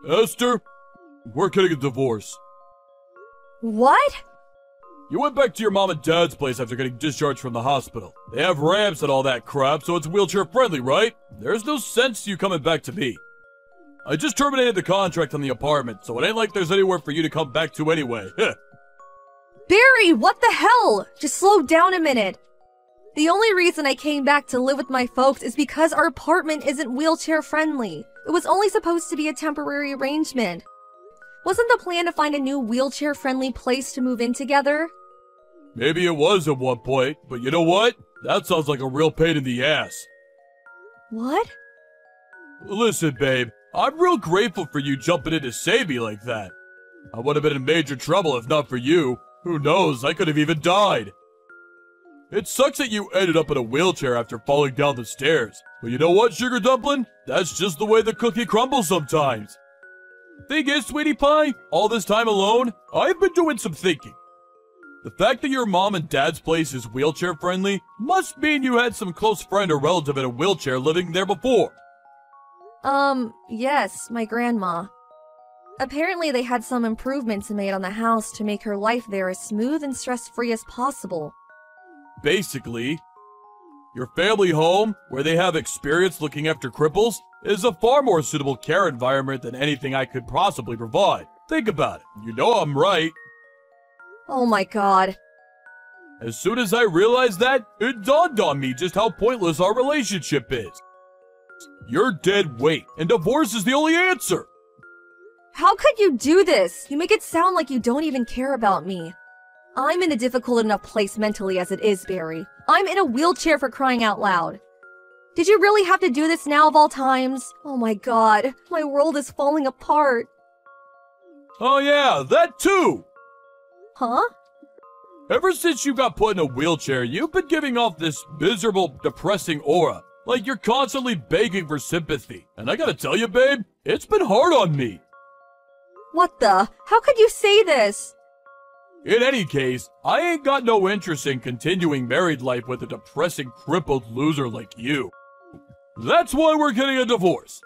Esther, we're getting a divorce. What? You went back to your mom and dad's place after getting discharged from the hospital. They have ramps and all that crap, so it's wheelchair friendly, right? There's no sense to you coming back to me. I just terminated the contract on the apartment, so it ain't like there's anywhere for you to come back to anyway. Barry, what the hell? Just slow down a minute. The only reason I came back to live with my folks is because our apartment isn't wheelchair friendly. It was only supposed to be a temporary arrangement. Wasn't the plan to find a new wheelchair friendly place to move in together? Maybe it was at one point, but you know what? That sounds like a real pain in the ass. What? Listen, babe, I'm real grateful for you jumping in to save me like that. I would have been in major trouble if not for you. Who knows, I could have even died. It sucks that you ended up in a wheelchair after falling down the stairs. But you know what, Sugar Dumpling? That's just the way the cookie crumbles sometimes. Thing is, Sweetie Pie, all this time alone, I've been doing some thinking. The fact that your mom and dad's place is wheelchair friendly must mean you had some close friend or relative in a wheelchair living there before. Yes, my grandma. Apparently they had some improvements made on the house to make her life there as smooth and stress-free as possible. Basically, your family home, where they have experience looking after cripples, is a far more suitable care environment than anything I could possibly provide. Think about it. You know I'm right. Oh my god. As soon as I realized that, it dawned on me just how pointless our relationship is. You're dead weight, and divorce is the only answer. How could you do this? You make it sound like you don't even care about me. I'm in a difficult enough place mentally as it is, Barry. I'm in a wheelchair for crying out loud. Did you really have to do this now of all times? Oh my god, my world is falling apart. Oh yeah, that too! Huh? Ever since you got put in a wheelchair, you've been giving off this miserable, depressing aura. Like you're constantly begging for sympathy. And I gotta tell you, babe, it's been hard on me. What the? How could you say this? In any case, I ain't got no interest in continuing married life with a depressing, crippled loser like you. That's why we're getting a divorce.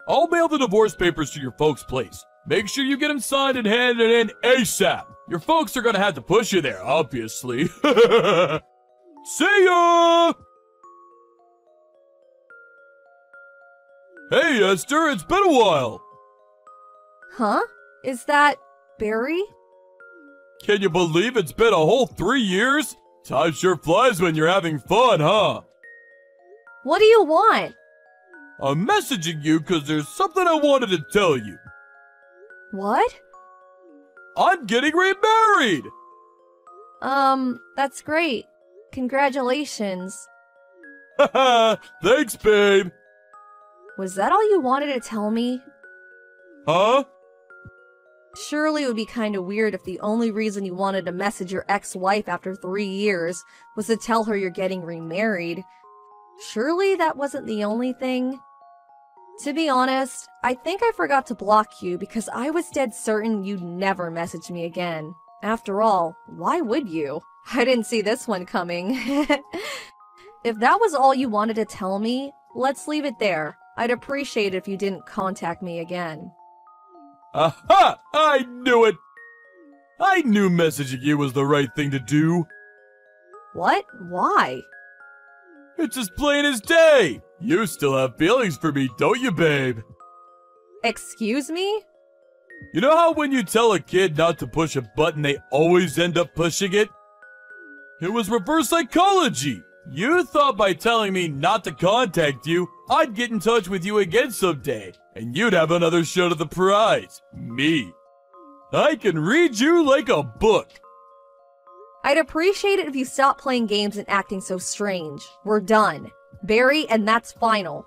I'll mail the divorce papers to your folks' place. Make sure you get them signed and handed in ASAP. Your folks are gonna have to push you there, obviously. See ya! Hey, Esther, it's been a while. Huh? Is that Barry? Can you believe it's been a whole 3 years? Time sure flies when you're having fun, huh? What do you want? I'm messaging you because there's something I wanted to tell you. What? I'm getting remarried! That's great. Congratulations. Haha, thanks, babe. Was that all you wanted to tell me? Huh? Surely it would be kinda weird if the only reason you wanted to message your ex-wife after 3 years was to tell her you're getting remarried. Surely that wasn't the only thing? To be honest, I think I forgot to block you because I was dead certain you'd never message me again. After all, why would you? I didn't see this one coming. If that was all you wanted to tell me, let's leave it there. I'd appreciate it if you didn't contact me again. Aha! I knew it! I knew messaging you was the right thing to do. What? Why? It's as plain as day! You still have feelings for me, don't you, babe? Excuse me? You know how when you tell a kid not to push a button, they always end up pushing it? It was reverse psychology! You thought by telling me not to contact you, I'd get in touch with you again someday, and you'd have another shot at the prize. Me. I can read you like a book. I'd appreciate it if you stopped playing games and acting so strange. We're done. Barry, and that's final.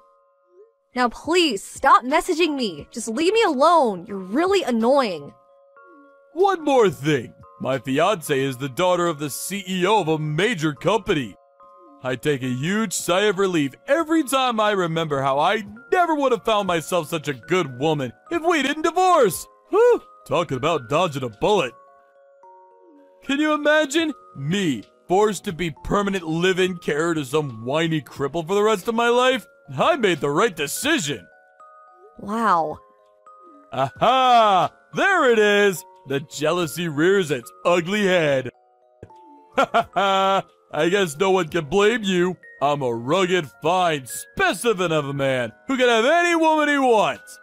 Now please, stop messaging me. Just leave me alone. You're really annoying. One more thing. My fiancée is the daughter of the CEO of a major company. I take a huge sigh of relief every time I remember how I never would have found myself such a good woman if we didn't divorce. Whew, talking about dodging a bullet. Can you imagine? Me, forced to be permanent live-in carer to some whiny cripple for the rest of my life? I made the right decision. Wow. Aha! There it is! The jealousy rears its ugly head. Ha ha ha! I guess no one can blame you. I'm a rugged, fine specimen of a man who can have any woman he wants.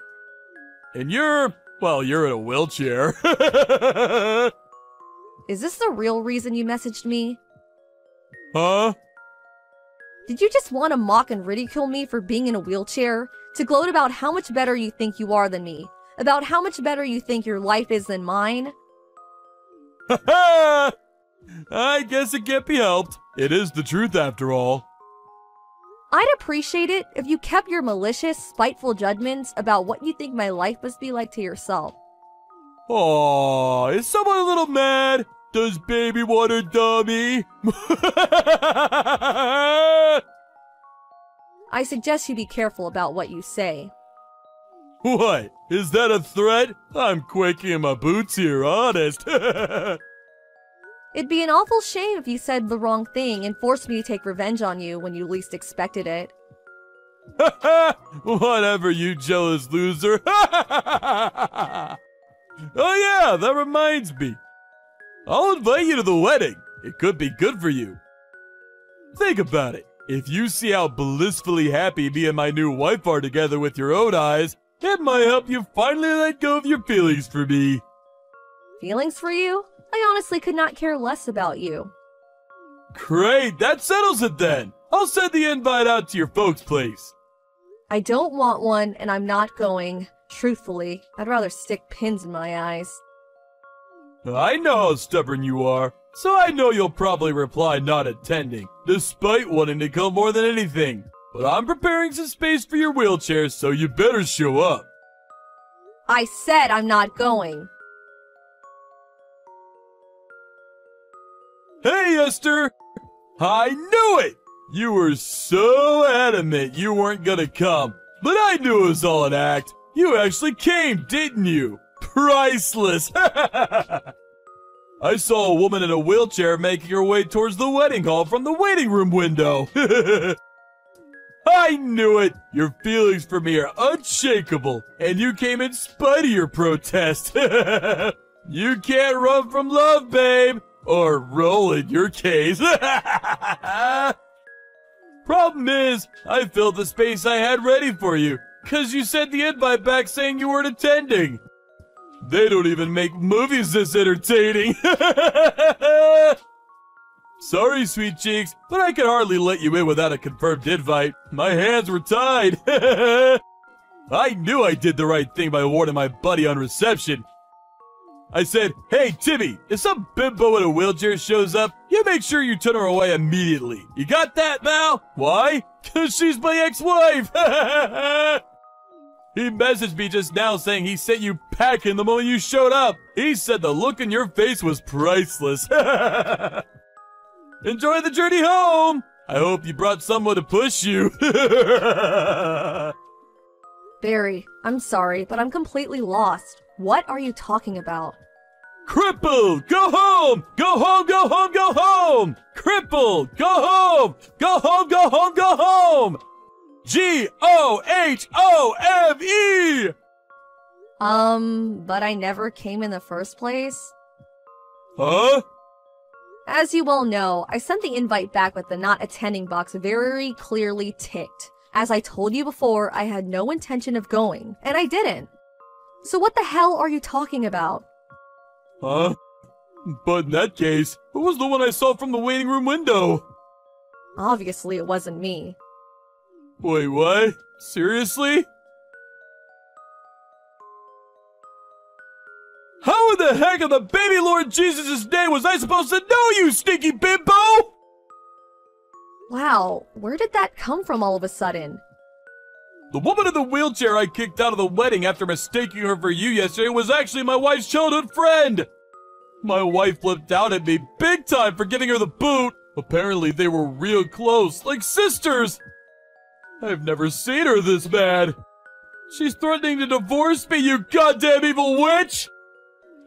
And you're in a wheelchair. Is this the real reason you messaged me? Huh? Did you just want to mock and ridicule me for being in a wheelchair? To gloat about how much better you think you are than me? About how much better you think your life is than mine? Ha ha! I guess it can't be helped. It is the truth after all. I'd appreciate it if you kept your malicious, spiteful judgments about what you think my life must be like to yourself. Aw, is someone a little mad? Does baby want a dummy? I suggest you be careful about what you say. What? Is that a threat? I'm quaking in my boots here, honest. It'd be an awful shame if you said the wrong thing and forced me to take revenge on you when you least expected it. Whatever, you jealous loser. Oh yeah, that reminds me. I'll invite you to the wedding. It could be good for you. Think about it. If you see how blissfully happy me and my new wife are together with your own eyes, it might help you finally let go of your feelings for me. Feelings for you? I honestly could not care less about you. Great, that settles it then. I'll send the invite out to your folks' place. I don't want one, and I'm not going. Truthfully, I'd rather stick pins in my eyes. I know how stubborn you are, so I know you'll probably reply not attending, despite wanting to come more than anything. But I'm preparing some space for your wheelchair, so you better show up. I said I'm not going. Hey, Esther! I knew it! You were so adamant you weren't gonna come, but I knew it was all an act. You actually came, didn't you? Priceless! I saw a woman in a wheelchair making her way towards the wedding hall from the waiting room window. I knew it! Your feelings for me are unshakable, and you came in spite of your protest. You can't run from love, babe! Or roll in your case. Problem is, I filled the space I had ready for you, cause you sent the invite back saying you weren't attending. They don't even make movies this entertaining. Sorry, sweet cheeks, but I could hardly let you in without a confirmed invite. My hands were tied. I knew I did the right thing by warning my buddy on reception. I said, hey, Timmy, if some bimbo in a wheelchair shows up, you make sure you turn her away immediately. You got that, Mal? Why? Cause she's my ex-wife. He messaged me just now saying he sent you packing the moment you showed up. He said the look in your face was priceless. Enjoy the journey home. I hope you brought someone to push you. Barry, I'm sorry, but I'm completely lost. What are you talking about? Crippled! Go home! Go home, go home, go home! Crippled! Go home! Go home, go home, go home! G-O-H-O-M-E! But I never came in the first place? Huh? As you all know, I sent the invite back with the not attending box very clearly ticked. As I told you before, I had no intention of going, and I didn't. So what the hell are you talking about? Huh? But in that case, who was the one I saw from the waiting room window? Obviously it wasn't me. Wait, what? Seriously? How in the heck of the baby Lord Jesus' name was I supposed to know, you stinky bimbo? Wow, where did that come from all of a sudden? The woman in the wheelchair I kicked out of the wedding after mistaking her for you yesterday was actually my wife's childhood friend. My wife flipped out at me big time for giving her the boot. Apparently they were real close, like sisters. I've never seen her this mad. She's threatening to divorce me, you goddamn evil witch!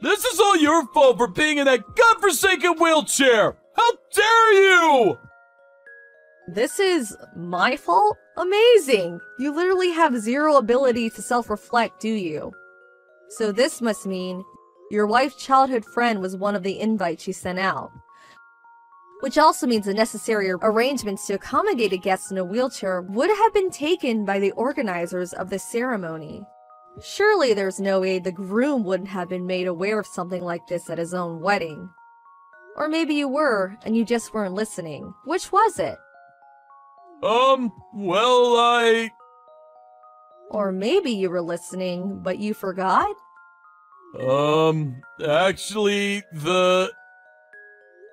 This is all your fault for being in that godforsaken wheelchair! How dare you! This is my fault? Amazing! You literally have zero ability to self-reflect, do you? So this must mean your wife's childhood friend was one of the invites she sent out. Which also means the necessary arrangements to accommodate a guest in a wheelchair would have been taken by the organizers of the ceremony. Surely there's no way the groom wouldn't have been made aware of something like this at his own wedding. Or maybe you were, and you just weren't listening. Which was it? Well, Or maybe you were listening, but you forgot? Actually,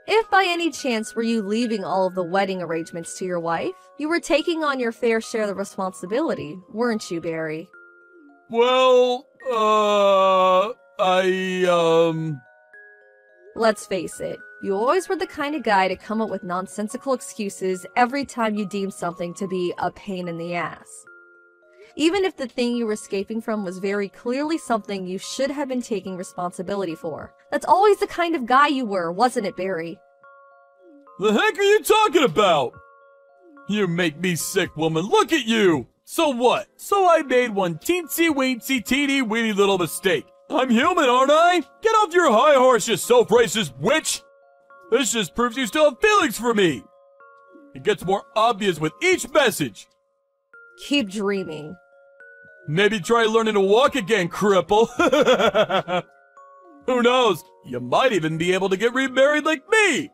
If by any chance were you leaving all of the wedding arrangements to your wife, you were taking on your fair share of the responsibility, weren't you, Barry? well, Let's face it, you always were the kind of guy to come up with nonsensical excuses every time you deemed something to be a pain in the ass. Even if the thing you were escaping from was very clearly something you should have been taking responsibility for. That's always the kind of guy you were, wasn't it, Barry? The heck are you talking about? You make me sick, woman. Look at you! So what? So I made one teensy-weensy, teeny-weeny little mistake. I'm human, aren't I? Get off your high horse, you self-racist witch! This just proves you still have feelings for me! It gets more obvious with each message. Keep dreaming. Maybe try learning to walk again, cripple. Who knows? You might even be able to get remarried like me!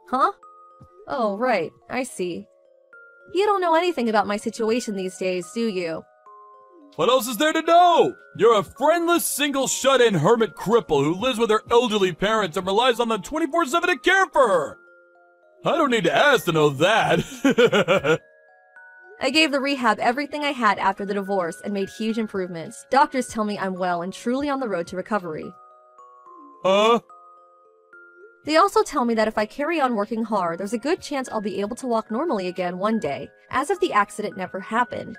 Huh? Oh, right. I see. You don't know anything about my situation these days, do you? What else is there to know? You're a friendless, single, shut-in hermit cripple who lives with her elderly parents and relies on them 24/7 to care for her. I don't need to ask to know that. I gave the rehab everything I had after the divorce and made huge improvements. Doctors tell me I'm well and truly on the road to recovery. Huh? They also tell me that if I carry on working hard, there's a good chance I'll be able to walk normally again one day, as if the accident never happened.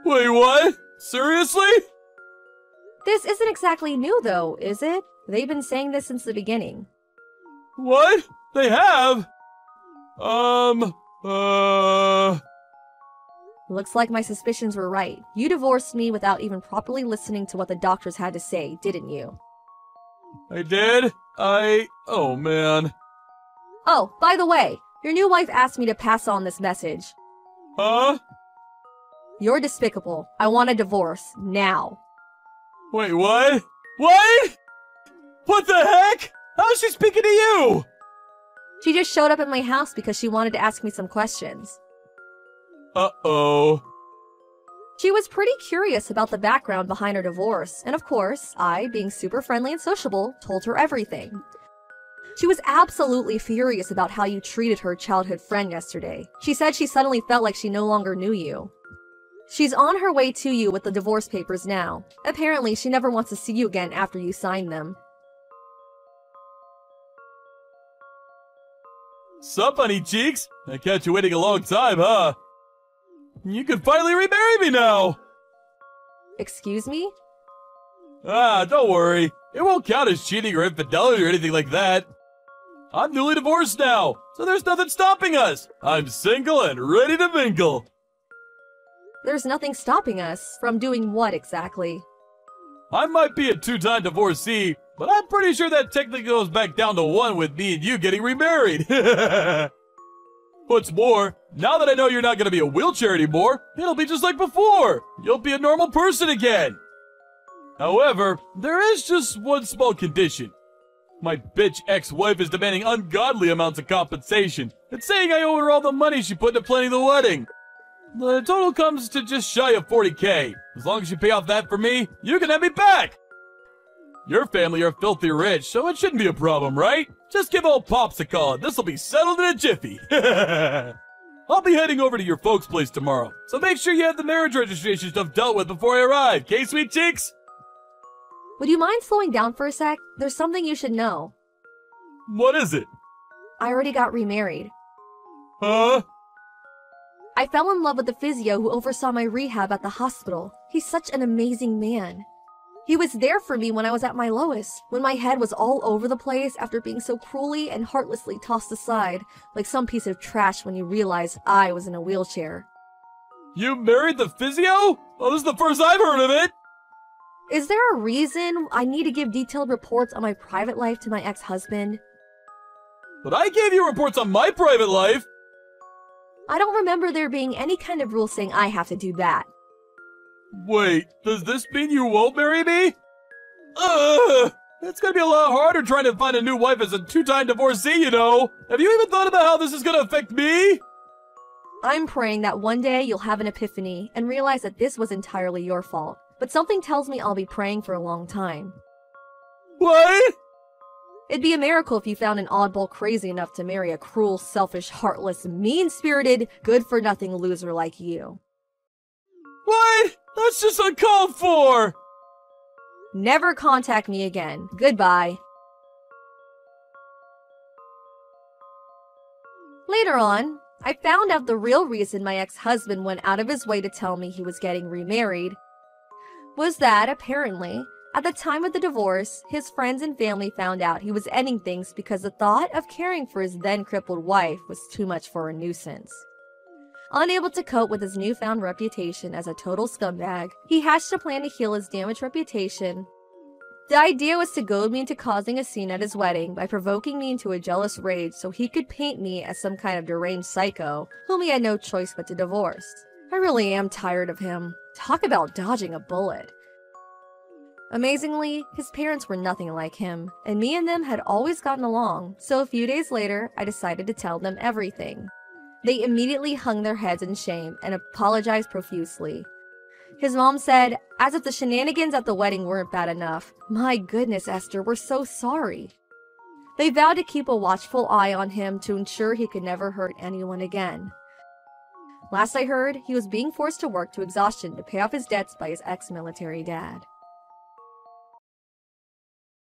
Wait, what? Seriously? This isn't exactly new though, is it? They've been saying this since the beginning. What? They have? Looks like my suspicions were right. You divorced me without even properly listening to what the doctors had to say, didn't you? I did? Oh man. Oh, by the way, your new wife asked me to pass on this message. Huh? You're despicable. I want a divorce, now. Wait, what? What? What the heck? How's she speaking to you? She just showed up at my house because she wanted to ask me some questions. Uh-oh. She was pretty curious about the background behind her divorce, and of course, I, being super friendly and sociable, told her everything. She was absolutely furious about how you treated her childhood friend yesterday. She said she suddenly felt like she no longer knew you. She's on her way to you with the divorce papers now. Apparently, she never wants to see you again after you sign them. Sup, honey cheeks? I kept you waiting a long time, huh? You can finally remarry me now! Excuse me? Don't worry. It won't count as cheating or infidelity or anything like that. I'm newly divorced now, so there's nothing stopping us. I'm single and ready to mingle. There's nothing stopping us from doing what exactly? I might be a two-time divorcee, but I'm pretty sure that technically goes back down to one with me and you getting remarried. What's more, now that I know you're not going to be a wheelchair anymore, it'll be just like before. You'll be a normal person again. However, there is just one small condition. My bitch ex-wife is demanding ungodly amounts of compensation and saying I owe her all the money she put into planning the wedding. The total comes to just shy of 40K. As long as you pay off that for me, you can have me back. Your family are filthy rich, so it shouldn't be a problem, right? Just give old Pops a call and this'll be settled in a jiffy. I'll be heading over to your folks' place tomorrow, so make sure you have the marriage registration stuff dealt with before I arrive, okay, sweet cheeks? Would you mind slowing down for a sec? There's something you should know. What is it? I already got remarried. Huh? I fell in love with the physio who oversaw my rehab at the hospital. He's such an amazing man. He was there for me when I was at my lowest, when my head was all over the place after being so cruelly and heartlessly tossed aside, like some piece of trash when you realize I was in a wheelchair. You married the physio? Oh, this is the first I've heard of it! Is there a reason I need to give detailed reports on my private life to my ex-husband? But I gave you reports on my private life! I don't remember there being any kind of rule saying I have to do that. Wait, does this mean you won't marry me? Ugh! It's gonna be a lot harder trying to find a new wife as a two-time divorcee, you know! Have you even thought about how this is gonna affect me? I'm praying that one day you'll have an epiphany and realize that this was entirely your fault. But something tells me I'll be praying for a long time. What? It'd be a miracle if you found an oddball crazy enough to marry a cruel, selfish, heartless, mean-spirited, good-for-nothing loser like you. What? That's just uncalled for! Never contact me again. Goodbye. Later on, I found out the real reason my ex-husband went out of his way to tell me he was getting remarried was that, apparently, at the time of the divorce, his friends and family found out he was ending things because the thought of caring for his then-crippled wife was too much for a nuisance. Unable to cope with his newfound reputation as a total scumbag, he hatched a plan to heal his damaged reputation. The idea was to goad me into causing a scene at his wedding by provoking me into a jealous rage so he could paint me as some kind of deranged psycho whom he had no choice but to divorce. I really am tired of him. Talk about dodging a bullet. Amazingly, his parents were nothing like him, and me and them had always gotten along, so a few days later, I decided to tell them everything. They immediately hung their heads in shame and apologized profusely. His mom said, as if the shenanigans at the wedding weren't bad enough, "My goodness, Esther, we're so sorry." They vowed to keep a watchful eye on him to ensure he could never hurt anyone again. Last I heard, he was being forced to work to exhaustion to pay off his debts by his ex-military dad.